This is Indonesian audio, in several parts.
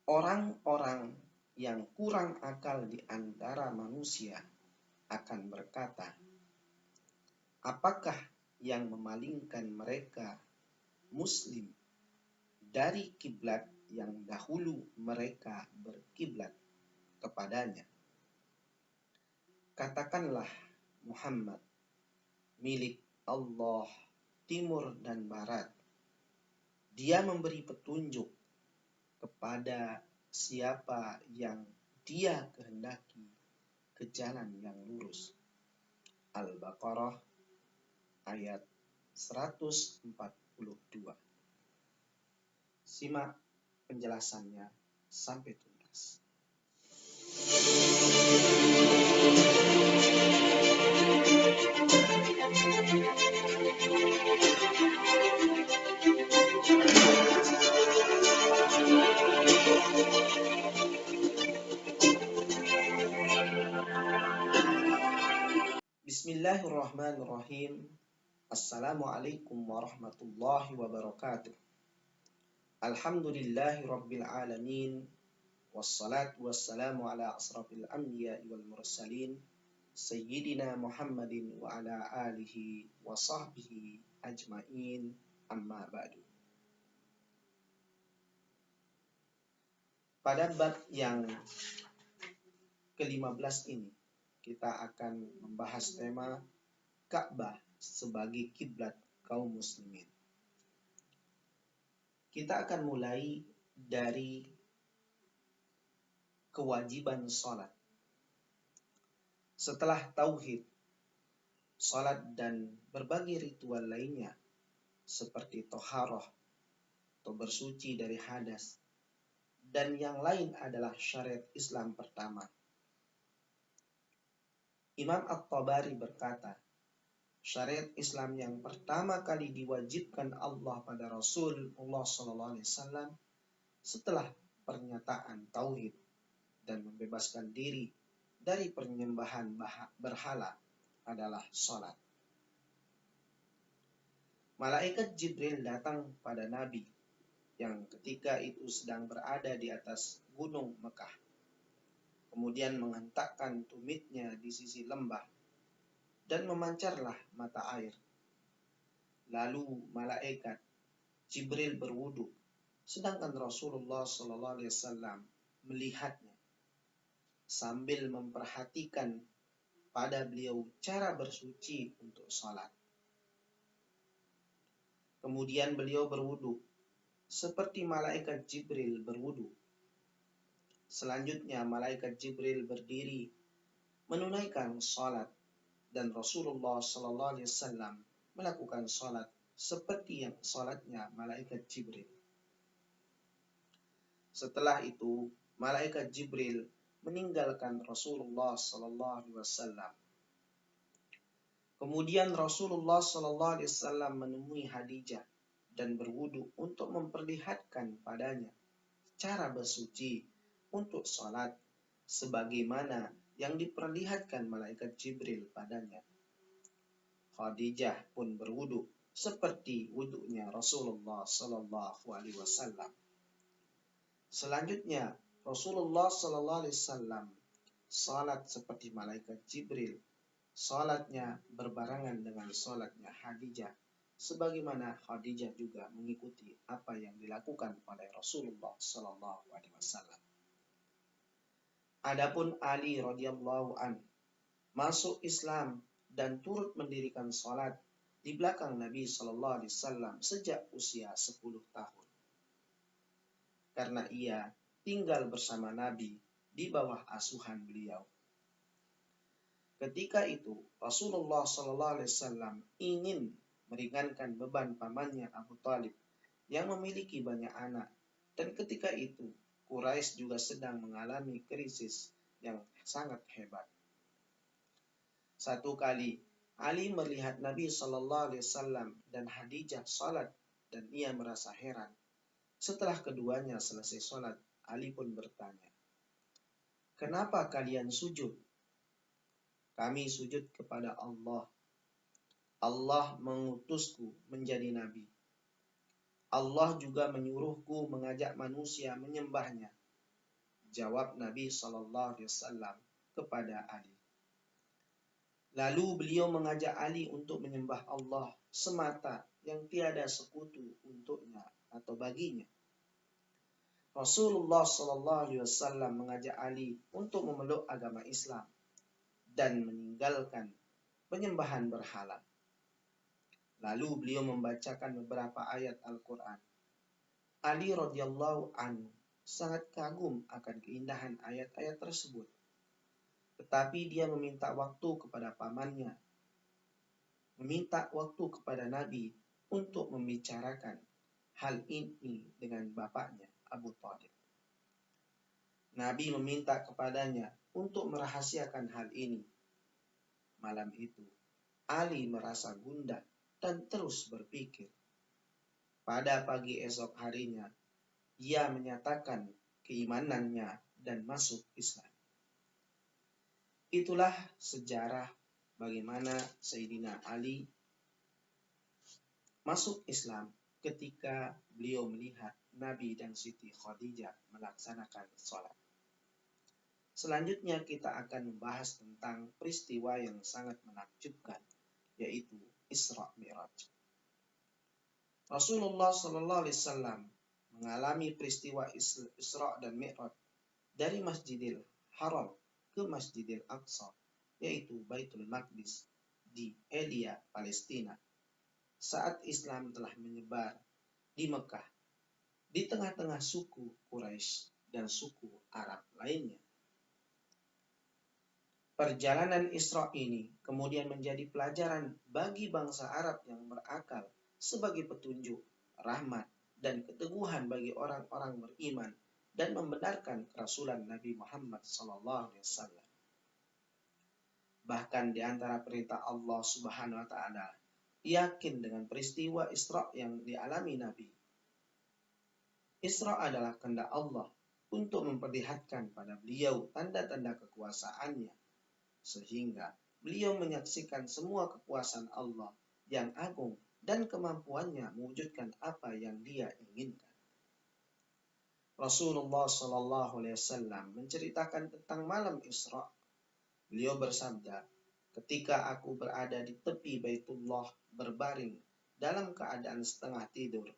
orang-orang yang kurang akal di antara manusia akan berkata, apakah yang memalingkan mereka Muslim dari kiblat yang dahulu mereka berkiblat kepadanya? Katakanlah, Muhammad, milik Allah timur dan barat. Dia memberi petunjuk kepada siapa yang Dia kehendaki ke jalan yang lurus. Al-Baqarah ayat 142. Simak penjelasannya sampai tuntas. Bismillahirrahmanirrahim. Assalamualaikum warahmatullahi wabarakatuh. Alhamdulillahi rabbil alamin. Wassalatu wassalamu ala asrafil anbiya wal mursalin Sayyidina Muhammadin wa ala alihi wa sahbihi ajma'in, amma ba'du. Pada bab yang ke-15 ini kita akan membahas tema Ka'bah sebagai kiblat kaum muslimin. Kita akan mulai dari kewajiban salat. Setelah tauhid, salat dan berbagai ritual lainnya seperti toharoh atau bersuci dari hadas dan yang lain adalah syariat Islam pertama. Imam At-Tabari berkata, syariat Islam yang pertama kali diwajibkan Allah pada Rasulullah SAW setelah pernyataan tauhid dan membebaskan diri dari penyembahan berhala adalah salat. Malaikat Jibril datang pada Nabi yang ketika itu sedang berada di atas gunung Mekah. Kemudian menghentakkan tumitnya di sisi lembah dan memancarlah mata air. Lalu malaikat Jibril berwudu, sedangkan Rasulullah SAW melihatnya sambil memperhatikan pada beliau cara bersuci untuk salat. Kemudian beliau berwudu seperti malaikat Jibril berwudu. Selanjutnya malaikat Jibril berdiri menunaikan salat dan Rasulullah SAW melakukan salat seperti yang salatnya malaikat Jibril. Setelah itu malaikat Jibril meninggalkan Rasulullah SAW. Kemudian Rasulullah SAW menemui Khadijah dan berwudu untuk memperlihatkan padanya cara bersuci untuk salat sebagaimana yang diperlihatkan malaikat Jibril padanya. Khadijah pun berwudu seperti wudunya Rasulullah SAW. Selanjutnya Rasulullah SAW salat seperti malaikat Jibril. Salatnya berbarengan dengan salatnya Khadijah, sebagaimana Khadijah juga mengikuti apa yang dilakukan oleh Rasulullah SAW. Adapun Ali radhiyallahu an masuk Islam dan turut mendirikan salat di belakang Nabi SAW sejak usia 10 tahun. Karena ia tinggal bersama Nabi di bawah asuhan beliau. Ketika itu Rasulullah SAW ingin meringankan beban pamannya Abu Thalib yang memiliki banyak anak, dan ketika itu Quraisy juga sedang mengalami krisis yang sangat hebat. Satu kali Ali melihat Nabi SAW dan Khadijah salat dan ia merasa heran. Setelah keduanya selesai salat, Ali pun bertanya, "Kenapa kalian sujud?" "Kami sujud kepada Allah. Allah mengutusku menjadi nabi. Allah juga menyuruhku mengajak manusia menyembahnya jawab Nabi SAW kepada Ali. Lalu beliau mengajak Ali untuk menyembah Allah semata yang tiada sekutu untuknya atau baginya. Rasulullah SAW mengajak Ali untuk memeluk agama Islam dan meninggalkan penyembahan berhala. Lalu beliau membacakan beberapa ayat Al-Quran. Ali radhiyallahu anhu sangat kagum akan keindahan ayat-ayat tersebut. Tetapi dia meminta waktu kepada pamannya, meminta waktu kepada Nabi untuk membicarakan hal ini dengan bapaknya Abu Thalib. Nabi meminta kepadanya untuk merahasiakan hal ini. Malam itu, Ali merasa gundah dan terus berpikir. Pada pagi esok harinya, ia menyatakan keimanannya dan masuk Islam. Itulah sejarah bagaimana Sayyidina Ali masuk Islam ketika beliau melihat Nabi dan Siti Khadijah melaksanakan sholat. Selanjutnya kita akan membahas tentang peristiwa yang sangat menakjubkan, yaitu Isra Mi'raj. Rasulullah SAW mengalami peristiwa Isra dan Mi'raj dari Masjidil Haram ke Masjidil Aqsa, yaitu Baitul Maqdis di Elia, Palestina, saat Islam telah menyebar di Mekah, di tengah-tengah suku Quraisy dan suku Arab lainnya. Perjalanan Isra ini kemudian menjadi pelajaran bagi bangsa Arab yang berakal sebagai petunjuk, rahmat, dan keteguhan bagi orang-orang beriman dan membenarkan kerasulan Nabi Muhammad SAW. Bahkan di antara perintah Allah Subhanahu wa Ta'ala, yakin dengan peristiwa Isra yang dialami Nabi. Isra adalah kehendak Allah untuk memperlihatkan pada beliau tanda-tanda kekuasaannya, sehingga beliau menyaksikan semua kekuasaan Allah yang agung dan kemampuannya mewujudkan apa yang dia inginkan. Rasulullah SAW menceritakan tentang malam Isra. Beliau bersabda, ketika aku berada di tepi Baitullah berbaring dalam keadaan setengah tidur,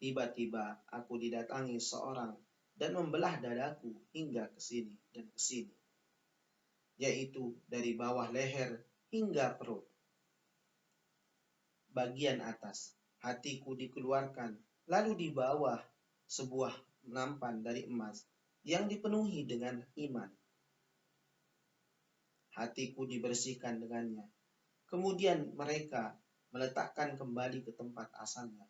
tiba-tiba aku didatangi seorang dan membelah dadaku hingga ke sini dan ke sini, yaitu dari bawah leher hingga perut. Bagian atas, hatiku dikeluarkan, lalu di bawah sebuah nampan dari emas yang dipenuhi dengan iman. Hatiku dibersihkan dengannya. Kemudian mereka meletakkan kembali ke tempat asalnya.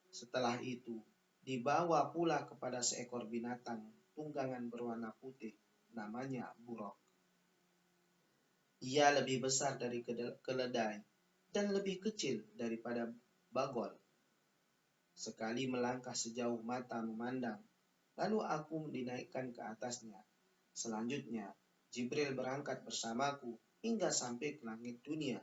Setelah itu, dibawa pula kepada seekor binatang tunggangan berwarna putih, namanya buraq. Ia lebih besar dari keledai dan lebih kecil daripada bagol. Sekali melangkah sejauh mata memandang, lalu aku dinaikkan ke atasnya. Selanjutnya, Jibril berangkat bersamaku hingga sampai ke langit dunia.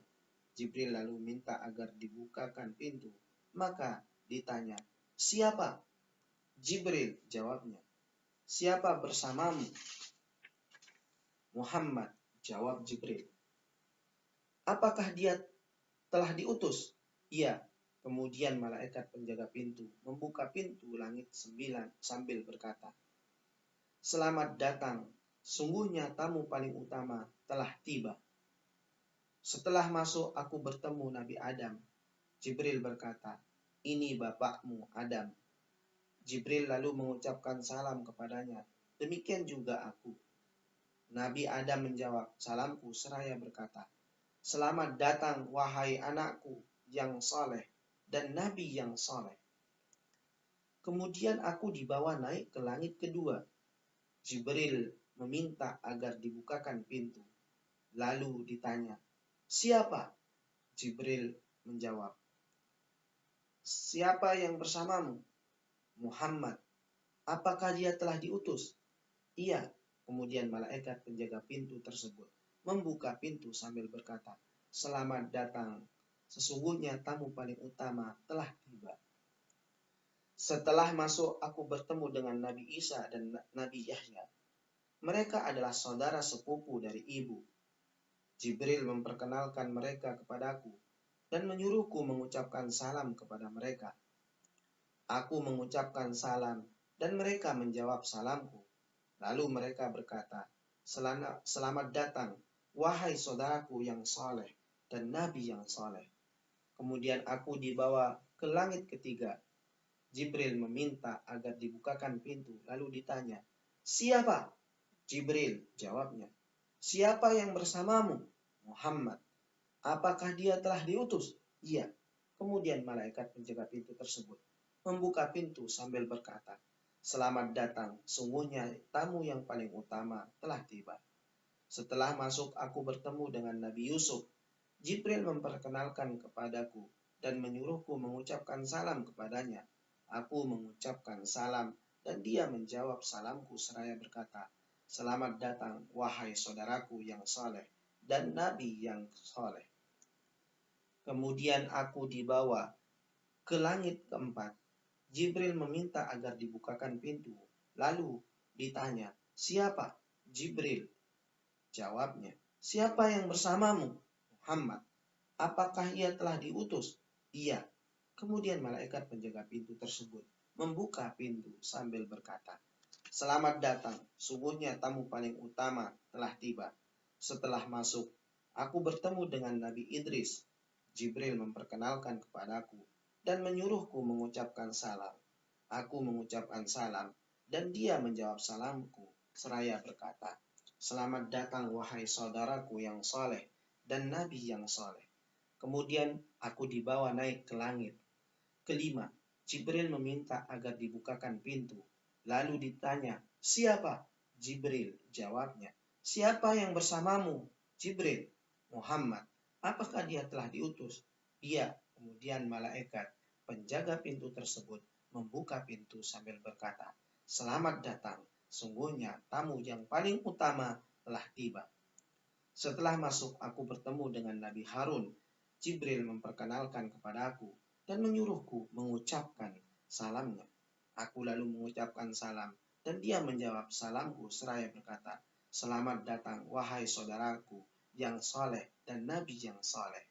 Jibril lalu minta agar dibukakan pintu. Maka ditanya, siapa? Jibril jawabnya, siapa bersamamu? Muhammad, jawab Jibril. Apakah dia telah diutus? Iya. Kemudian malaikat penjaga pintu membuka pintu langit 9 sambil berkata, selamat datang, sungguhnya tamu paling utama telah tiba. Setelah masuk aku bertemu Nabi Adam. Jibril berkata, ini bapakmu Adam. Jibril lalu mengucapkan salam kepadanya, demikian juga aku. Nabi Adam menjawab salamku seraya berkata, selamat datang wahai anakku yang saleh dan Nabi yang saleh. Kemudian aku dibawa naik ke langit kedua. Jibril meminta agar dibukakan pintu. Lalu ditanya, siapa? Jibril menjawab, siapa yang bersamamu? Muhammad. Apakah dia telah diutus? Iya. Kemudian malaikat penjaga pintu tersebut membuka pintu sambil berkata, selamat datang, sesungguhnya tamu paling utama telah tiba. Setelah masuk aku bertemu dengan Nabi Isa dan Nabi Yahya. Mereka adalah saudara sepupu dari ibu. Jibril memperkenalkan mereka kepadaku dan menyuruhku mengucapkan salam kepada mereka. Aku mengucapkan salam dan mereka menjawab salamku. Lalu mereka berkata, "Selamat datang, wahai saudaraku yang saleh dan nabi yang saleh." Kemudian aku dibawa ke langit ketiga. Jibril meminta agar dibukakan pintu, lalu ditanya, "Siapa?" Jibril jawabnya, "Siapa yang bersamamu?" Muhammad. "Apakah dia telah diutus?" Iya. Kemudian malaikat penjaga pintu tersebut membuka pintu sambil berkata, "Selamat datang, sungguhnya tamu yang paling utama telah tiba." Setelah masuk, aku bertemu dengan Nabi Yusuf. Jibril memperkenalkan kepadaku dan menyuruhku mengucapkan salam kepadanya. Aku mengucapkan salam dan dia menjawab salamku seraya berkata, "Selamat datang, wahai saudaraku yang saleh dan nabi yang saleh." Kemudian aku dibawa ke langit keempat. Jibril meminta agar dibukakan pintu. Lalu ditanya, "Siapa?" Jibril jawabnya, "Siapa yang bersamamu?" Muhammad. "Apakah ia telah diutus?" Iya. Kemudian malaikat penjaga pintu tersebut membuka pintu sambil berkata, "Selamat datang, sungguhnya tamu paling utama telah tiba." Setelah masuk, aku bertemu dengan Nabi Idris. Jibril memperkenalkan kepadaku dan menyuruhku mengucapkan salam. Aku mengucapkan salam dan dia menjawab salamku seraya berkata, "Selamat datang wahai saudaraku yang saleh dan nabi yang saleh." Kemudian aku dibawa naik ke langit. Kelima, Jibril meminta agar dibukakan pintu. Lalu ditanya, "Siapa?" Jibril jawabnya, "Siapa yang bersamamu?" Jibril, "Muhammad." "Apakah dia telah diutus?" Iya. Kemudian malaikat penjaga pintu tersebut membuka pintu sambil berkata, "Selamat datang, sungguhnya tamu yang paling utama telah tiba." Setelah masuk, aku bertemu dengan Nabi Harun. Jibril memperkenalkan kepada aku dan menyuruhku mengucapkan salamnya. Aku lalu mengucapkan salam dan dia menjawab salamku seraya berkata, "Selamat datang wahai saudaraku yang saleh dan nabi yang saleh."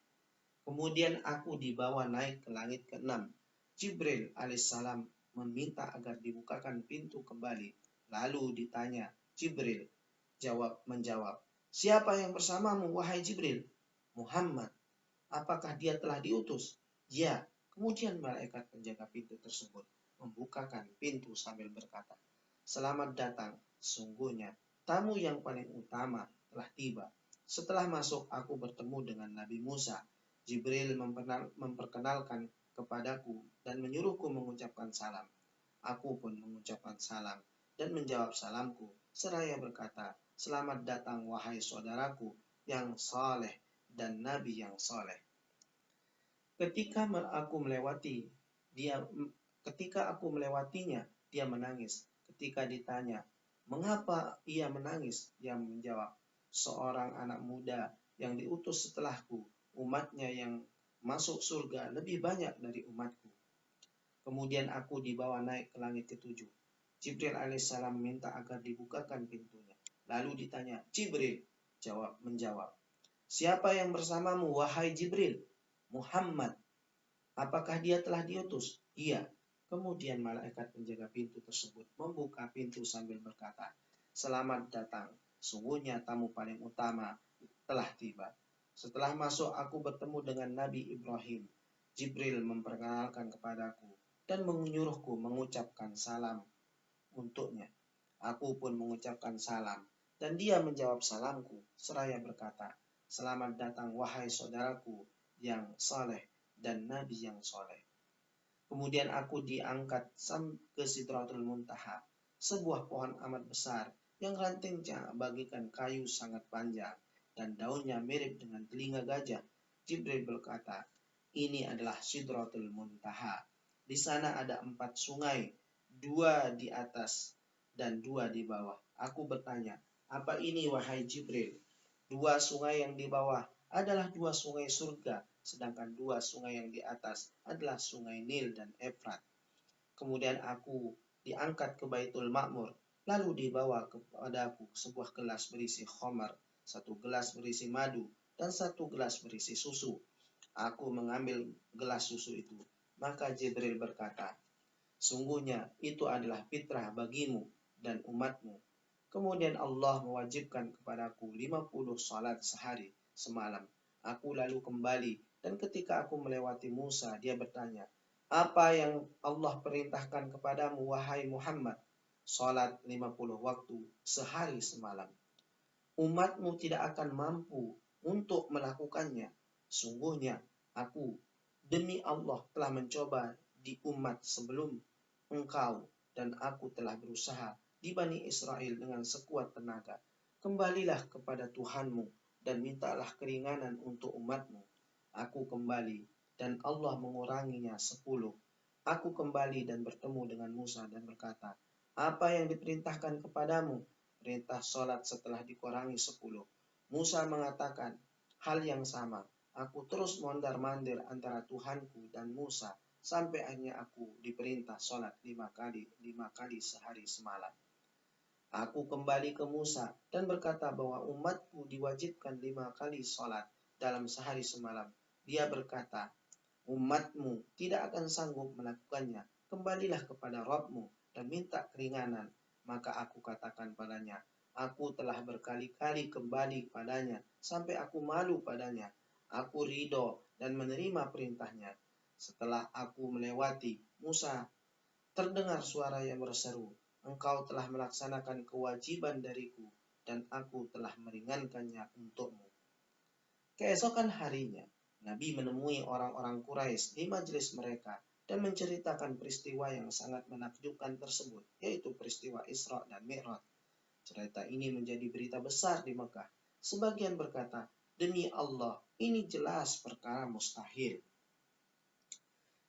Kemudian aku dibawa naik ke langit keenam. Jibril alaihissalam meminta agar dibukakan pintu kembali. Lalu ditanya, Jibril menjawab, "Siapa yang bersamamu, wahai Jibril?" Muhammad. "Apakah dia telah diutus?" Ya. Kemudian malaikat penjaga pintu tersebut membukakan pintu sambil berkata, "Selamat datang, sungguhnya tamu yang paling utama telah tiba." Setelah masuk, aku bertemu dengan Nabi Musa. Jibril memperkenalkan kepadaku dan menyuruhku mengucapkan salam. Aku pun mengucapkan salam dan menjawab salamku seraya berkata, "Selamat datang wahai saudaraku yang saleh dan nabi yang saleh." Ketika aku melewatinya, dia menangis. Ketika ditanya, "Mengapa ia menangis?" Dia menjawab, "Seorang anak muda yang diutus setelahku, umatnya yang masuk surga lebih banyak dari umatku." Kemudian aku dibawa naik ke langit ketujuh. Jibril alaihissalam minta agar dibukakan pintunya. Lalu ditanya, Jibril menjawab, "Siapa yang bersamamu, wahai Jibril?" Muhammad. "Apakah dia telah diutus?" Iya. Kemudian malaikat penjaga pintu tersebut membuka pintu sambil berkata, "Selamat datang, sungguhnya tamu paling utama telah tiba." Setelah masuk, aku bertemu dengan Nabi Ibrahim. Jibril memperkenalkan kepadaku dan menyuruhku mengucapkan salam untuknya. Aku pun mengucapkan salam dan dia menjawab salamku seraya berkata, "Selamat datang wahai saudaraku yang saleh dan nabi yang saleh." Kemudian aku diangkat ke Sidratul Muntaha, sebuah pohon amat besar yang rantingnya bagikan kayu sangat panjang dan daunnya mirip dengan telinga gajah. Jibril berkata, "Ini adalah Sidratul Muntaha. Di sana ada 4 sungai, 2 di atas dan 2 di bawah." Aku bertanya, "Apa ini wahai Jibril?" 2 sungai yang di bawah adalah 2 sungai surga, sedangkan 2 sungai yang di atas adalah sungai Nil dan Efrat. Kemudian aku diangkat ke Baitul Ma'mur. Lalu dibawa kepadaku sebuah gelas berisi khamar, satu gelas berisi madu, dan satu gelas berisi susu. Aku mengambil gelas susu itu. Maka Jibril berkata, sungguhnya itu adalah fitrah bagimu dan umatmu. Kemudian Allah mewajibkan kepadaku 50 salat sehari semalam. Aku lalu kembali, dan ketika aku melewati Musa, dia bertanya, apa yang Allah perintahkan kepadamu, wahai Muhammad? Salat 50 waktu sehari semalam. Umatmu tidak akan mampu untuk melakukannya. Sungguhnya aku, demi Allah, telah mencoba di umat sebelum engkau, dan aku telah berusaha di Bani Israel dengan sekuat tenaga. Kembalilah kepada Tuhanmu dan mintalah keringanan untuk umatmu. Aku kembali dan Allah menguranginya 10. Aku kembali dan bertemu dengan Musa dan berkata, apa yang diperintahkan kepadamu? Perintah sholat setelah dikurangi 10. Musa mengatakan hal yang sama. Aku terus mondar-mandir antara Tuhanku dan Musa sampai akhirnya aku diperintah sholat 5 kali sehari semalam. Aku kembali ke Musa dan berkata bahwa umatku diwajibkan 5 kali sholat dalam sehari semalam. Dia berkata, umatmu tidak akan sanggup melakukannya. Kembalilah kepada Rabbmu dan minta keringanan. Maka aku katakan padanya, aku telah berkali-kali kembali padanya sampai aku malu padanya. Aku ridho dan menerima perintahnya. Setelah aku melewati Musa, terdengar suara yang berseru, engkau telah melaksanakan kewajiban dariku dan aku telah meringankannya untukmu. Keesokan harinya, Nabi menemui orang-orang Quraisy di majelis mereka dan menceritakan peristiwa yang sangat menakjubkan tersebut, yaitu peristiwa Isra dan Mi'raj. Cerita ini menjadi berita besar di Mekah. Sebagian berkata, demi Allah, ini jelas perkara mustahil.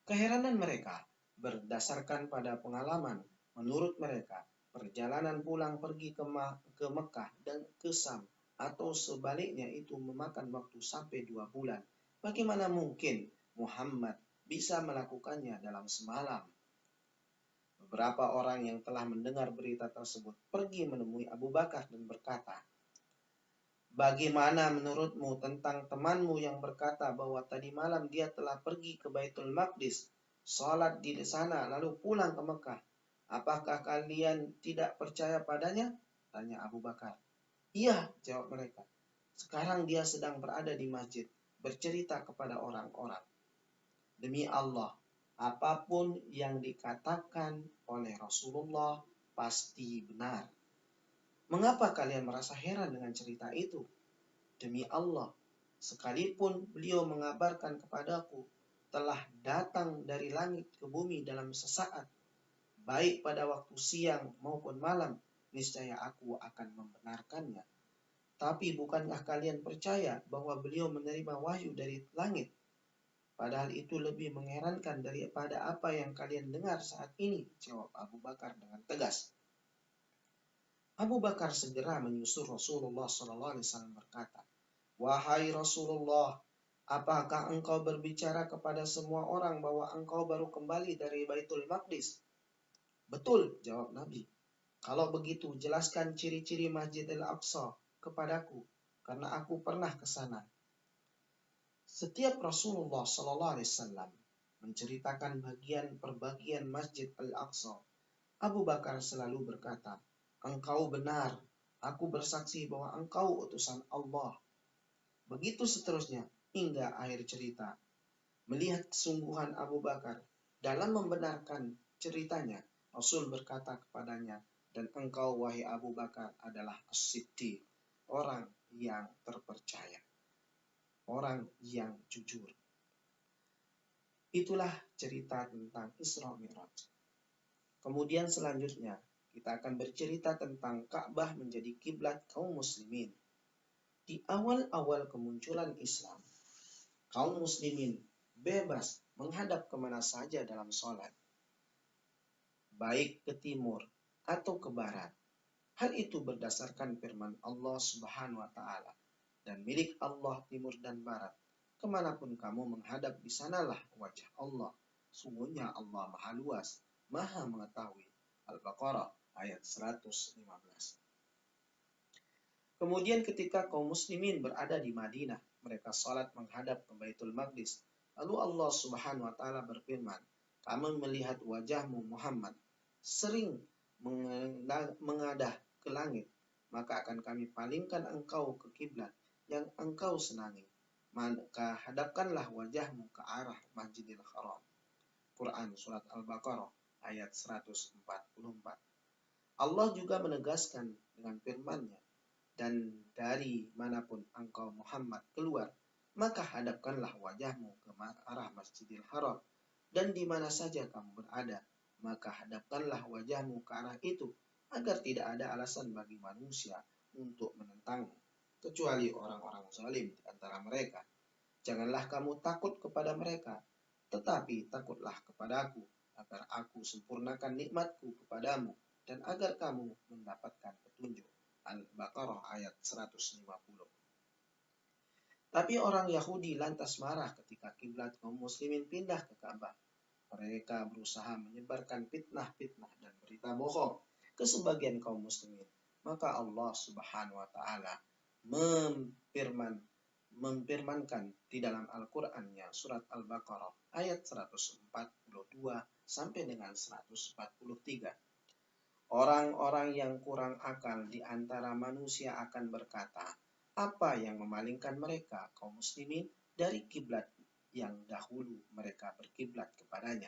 Keheranan mereka berdasarkan pada pengalaman. Menurut mereka, perjalanan pulang pergi ke Mekah dan ke Sam atau sebaliknya itu memakan waktu sampai 2 bulan. Bagaimana mungkin Muhammad bisa melakukannya dalam semalam? Beberapa orang yang telah mendengar berita tersebut pergi menemui Abu Bakar dan berkata, bagaimana menurutmu tentang temanmu yang berkata bahwa tadi malam dia telah pergi ke Baitul Maqdis, sholat di sana lalu pulang ke Mekah? Apakah kalian tidak percaya padanya? Tanya Abu Bakar. Iya, jawab mereka. Sekarang dia sedang berada di masjid, bercerita kepada orang-orang. Demi Allah, apapun yang dikatakan oleh Rasulullah pasti benar. Mengapa kalian merasa heran dengan cerita itu? Demi Allah, sekalipun beliau mengabarkan kepadaku telah datang dari langit ke bumi dalam sesaat, baik pada waktu siang maupun malam, niscaya aku akan membenarkannya. Tapi bukankah kalian percaya bahwa beliau menerima wahyu dari langit? Padahal itu lebih mengherankan daripada apa yang kalian dengar saat ini, jawab Abu Bakar dengan tegas. Abu Bakar segera menyusul Rasulullah SAW berkata, wahai Rasulullah, apakah engkau berbicara kepada semua orang bahwa engkau baru kembali dari Baitul Maqdis? Betul, jawab Nabi. Kalau begitu, jelaskan ciri-ciri Masjid Al-Aqsa kepadaku, karena aku pernah ke sana. Setiap Rasulullah SAW menceritakan bagian per bagian Masjid Al-Aqsa, Abu Bakar selalu berkata, engkau benar, aku bersaksi bahwa engkau utusan Allah. Begitu seterusnya hingga akhir cerita. Melihat kesungguhan Abu Bakar dalam membenarkan ceritanya, Rasul berkata kepadanya, dan engkau wahai Abu Bakar adalah as-siddiq, orang yang terpercaya, orang yang jujur. Itulah cerita tentang Isra Mi'raj. Kemudian selanjutnya kita akan bercerita tentang Ka'bah menjadi kiblat kaum muslimin. Di awal-awal kemunculan Islam, kaum muslimin bebas menghadap kemana saja dalam sholat, baik ke timur atau ke barat. Hal itu berdasarkan firman Allah Subhanahu wa Ta'ala, dan milik Allah timur dan barat. Kemanapun kamu menghadap, di sanalah wajah Allah. Sungguhnya Allah Maha Luas, Maha Mengetahui. Al-Baqarah ayat 115. Kemudian ketika kaum muslimin berada di Madinah, mereka salat menghadap ke Baitul Maqdis. Lalu Allah Subhanahu wa taala berfirman, "Kami melihat wajahmu Muhammad sering mengadah ke langit, maka akan kami palingkan engkau ke kiblat yang engkau senangi. Maka hadapkanlah wajahmu ke arah Masjidil Haram." Quran Surat Al-Baqarah ayat 144. Allah juga menegaskan dengan firman-Nya, "Dan dari manapun engkau Muhammad keluar, maka hadapkanlah wajahmu ke arah Masjidil Haram. Dan di mana saja kamu berada, maka hadapkanlah wajahmu ke arah itu, agar tidak ada alasan bagi manusia untuk menentangmu, kecuali orang-orang zalim di antara mereka. Janganlah kamu takut kepada mereka, tetapi takutlah kepadaku, agar aku sempurnakan nikmatku kepadamu, dan agar kamu mendapatkan petunjuk." Al-Baqarah ayat 150. Tapi orang Yahudi lantas marah ketika kiblat kaum muslimin pindah ke Ka'bah. Mereka berusaha menyebarkan fitnah-fitnah dan berita bohong ke sebagian kaum muslimin. Maka Allah Subhanahu wa taala memfirmankan di dalam Al-Qur'annya surat Al-Baqarah ayat 142 sampai dengan 143. Orang-orang yang kurang akal di antara manusia akan berkata, "Apa yang memalingkan mereka, kaum muslimin, dari kiblat yang dahulu mereka berkiblat kepadanya?"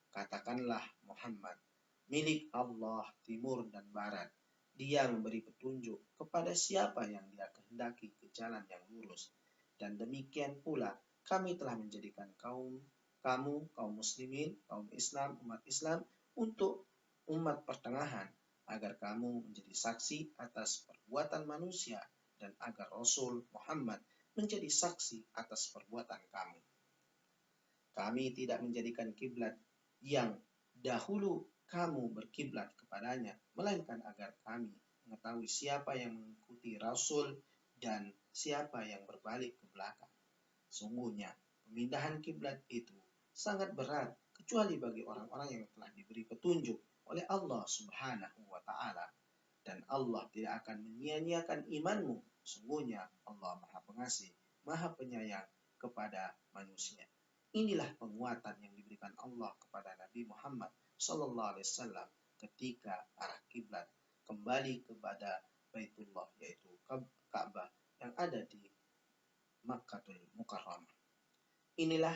Katakanlah Muhammad, milik Allah timur dan barat. Dia memberi petunjuk kepada siapa yang Dia kehendaki ke jalan yang lurus. Dan demikian pula kami telah menjadikan kamu, kaum muslimin, kaum Islam, umat Islam, untuk umat pertengahan, agar kamu menjadi saksi atas perbuatan manusia dan agar Rasul Muhammad menjadi saksi atas perbuatan kamu. Kami tidak menjadikan kiblat yang dahulu kamu berkiblat kepadanya, melainkan agar kami mengetahui siapa yang mengikuti Rasul dan siapa yang berbalik ke belakang. Sungguhnya pemindahan kiblat itu sangat berat, kecuali bagi orang-orang yang telah diberi petunjuk oleh Allah Subhanahu wa taala. Dan Allah tidak akan menyia-nyiakan imanmu. Sungguhnya Allah Maha Pengasih, Maha Penyayang kepada manusia. Inilah penguatan yang diberikan Allah kepada Nabi Muhammad sallallahu alaihi wasallam ketika arah kiblat kembali kepada Baitullah, yaitu Ka'bah yang ada di Makkahul Mukarramah. Inilah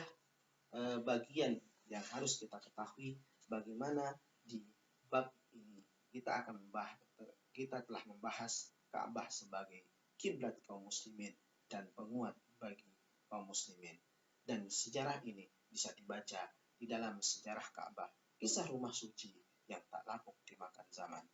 bagian yang harus kita ketahui, bagaimana di bab ini kita telah membahas Ka'bah sebagai kiblat kaum muslimin dan penguat bagi kaum muslimin. Dan sejarah ini bisa dibaca di dalam sejarah Ka'bah, kisah rumah suci yang tak lapuk dimakan zaman.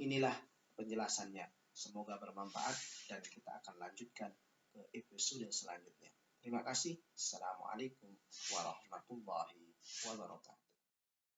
Inilah penjelasannya. Semoga bermanfaat dan kita akan lanjutkan ke episode selanjutnya. Terima kasih. Assalamualaikum warahmatullahi wabarakatuh.